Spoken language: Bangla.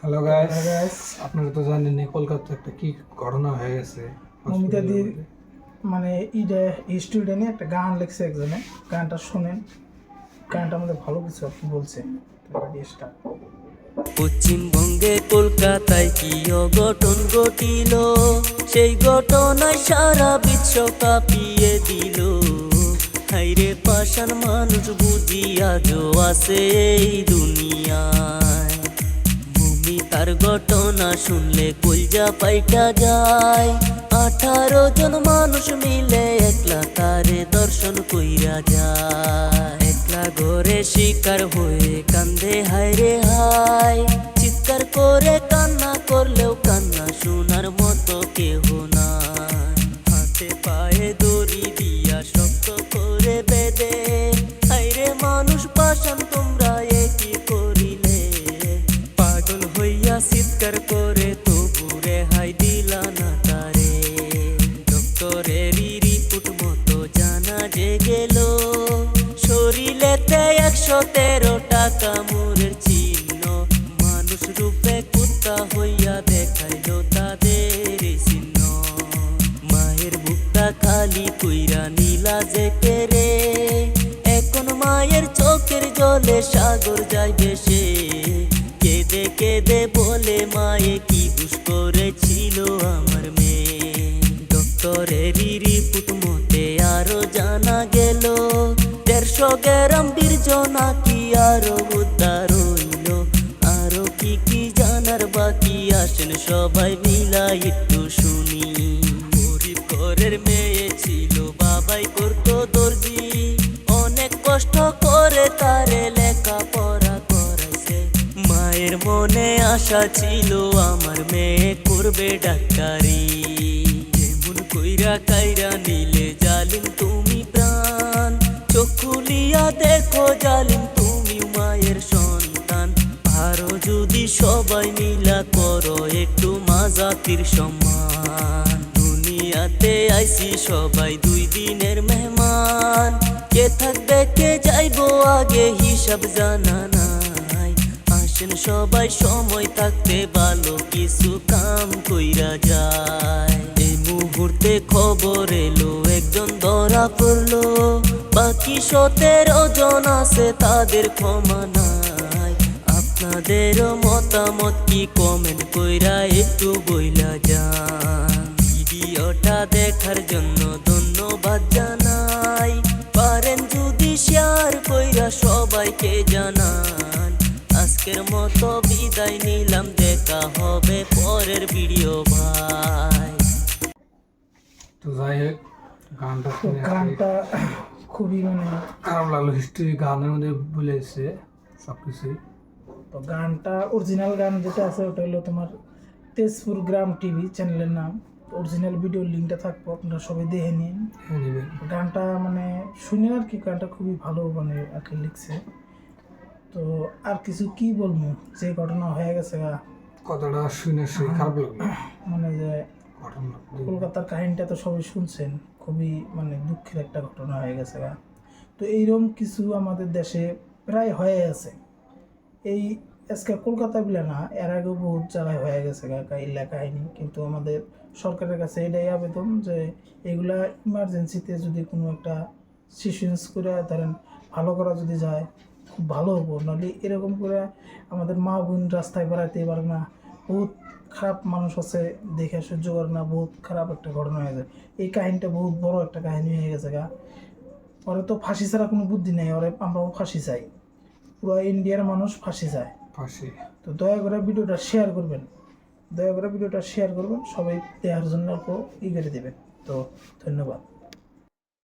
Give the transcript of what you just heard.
হ্যালো গাইস, আপনারা তো জানেন কলকাতায় একটা কি ঘটনা হয়ে গেছে। মমিতা দি মানে স্টুডেন্টে একটা গান লিখছে একজনে, গানটা শুনেন। গানটা আমাদের ভালো কিছু আপনি বলছে। পশ্চিমবঙ্গে কলকাতায় কি অঘটন ঘটিল, সেই ঘটনায় সারা বিশ্ব কাঁপিয়ে দিল। হাইরে পাষাণ মানুষ বুঝি আজও আছে এই দুনিয়ায়। ভূমি তার ঘটনা শুনলে কলজা পাইটা যায়। 18 জন মানুষ মিলে একলা তারে দর্শন কইরা যায়। একলা ঘরে শিকার হয়ে কান্দে হায়রে হায়। চিৎকার করে কান্না করলেও কান্না শোনার মতো কেহ নাই। হাতে পায়ে দড়ি দিয়া শক্ত করে বেঁধে, হায়রে মানুষ পাষাণ তোমরা কি করিলে। পাগল হইয়া চিৎকার করে তবু রেহাই দিলা না তারে। ডক্টরেরই রিপোর্ট মতো জানা যে গেল, শরীরেতে 113 টাকা মুরের চিহ্ন। মানুষ রূপে কুত্তা হইয়া দেখাইল তাদের চিহ্ন। মায়ের বুকটা খালি কইরা নীলা যে কেরে, এখন মায়ের চোখের জলে সাগর যায় ভেসে। কেঁদে কেঁদে বলে মায়ে কি দুষ করেছিল আমার মেয়ে। ডক্টরেরই রিপোর্ট মতে আরো জানা গেল, 150 গ্রাম বীর্য নাকি আরো উদ্ধার হইল। আরো কি কি জানার বাকি আসেন সবাই মিলা একটু শুনি। গরিব ঘরের মেয়ে ছিল, বাবাই করতো দর্জি। অনেক কষ্ট করে তারে লেখাপড়া করাইছে। মায়ের মনে আশা ছিল আমার মেয়ে করবে ডাক্তারি। যেমন কইরা কাইরা নিলে জালিম তুমি প্রাণ। চোখ খুলিয়া দেখো জালিম তুমি মায়ের সন্তান। আরো যদি সবাই মিলা করো একটু মা জাতির সম্মান। দুনিয়াতে আইছি সবাই 2 দিনের মেহমান। কে থাকবে কে যাইবো আগে হিসাব জানা নাই। আসেন সবাই সময় থাকতে ভালো কিছু কাম কইরা যায়। এই মুহূর্তে খবর এলো একজন ধরা পড়লো, বাকি 17 জন আছে তাদের ক্ষমা নাই। আপনাদেরও মতামত কি কমেন্ট কইরা একটু বইলা যান। ভিডিওটা দেখার জন্য ধন্যবাদ জানাই। পারেন যদি শেয়ার কইরা সবাইকে জানান। আজকের মতো বিদায় নিলাম, দেখা হবে পরের ভিডিও ভাই। তো যাই হোক, গানটা শুনে গানটা খুবই খারাপ লাগলো। হিস্ট্রি গানের মধ্যে বলেছে সবকিছুই। তো গানটা অরিজিনাল গান যেটা আছে ওটা হলো তোমার তেজপুর গ্রাম টিভি চ্যানেলের নাম। অরিজিনাল ভিডিওর লিঙ্কটা থাকবো, আপনারা সবাই দেখে নিন। গানটা শুনে আর কি, গানটা খুবই ভালো আর কি লিখছে। তো আর কিছু কি বলবো, যে ঘটনা হয়ে গেছে কথাটা শুনে খারাপ লাগলো। যে কলকাতার কাহিনীটা তো সবাই শুনছেন, খুবই দুঃখের একটা ঘটনা হয়ে গেছে তো এইরকম কিছু আমাদের দেশে প্রায় হয়ে আছে। এই আজকে কলকাতা বলে না, এর আগেও বহুত জায়গায় হয়ে গেছে এইলা কাহিনী। কিন্তু আমাদের সরকারের কাছে এটাই আবেদন যে এগুলা ইমার্জেন্সিতে যদি কোনো একটা সিচুয়েন্স করে ধরেন ভালো করা যদি যায় খুব ভালো হবো। নাহলে এরকম করে আমাদের মা বোন রাস্তায় বেড়াতে পারে না, বহুত খারাপ মানুষ আছে দেখে সহ্য করে না, বহুত খারাপ একটা ঘটনা হয়ে যায়। এই কাহিনীটা বহুত বড় একটা কাহিনী হয়ে গেছে ওরে তো ফাঁসি ছাড়া কোনো বুদ্ধি নেই। ওরে আমরাও ফাঁসি চাই, পুরো ইন্ডিয়ার মানুষ ফাঁসি চায়। তো দয়া করে ভিডিওটা শেয়ার করবেন, সবাই দেখার জন্য করে দেবেন। তো ধন্যবাদ।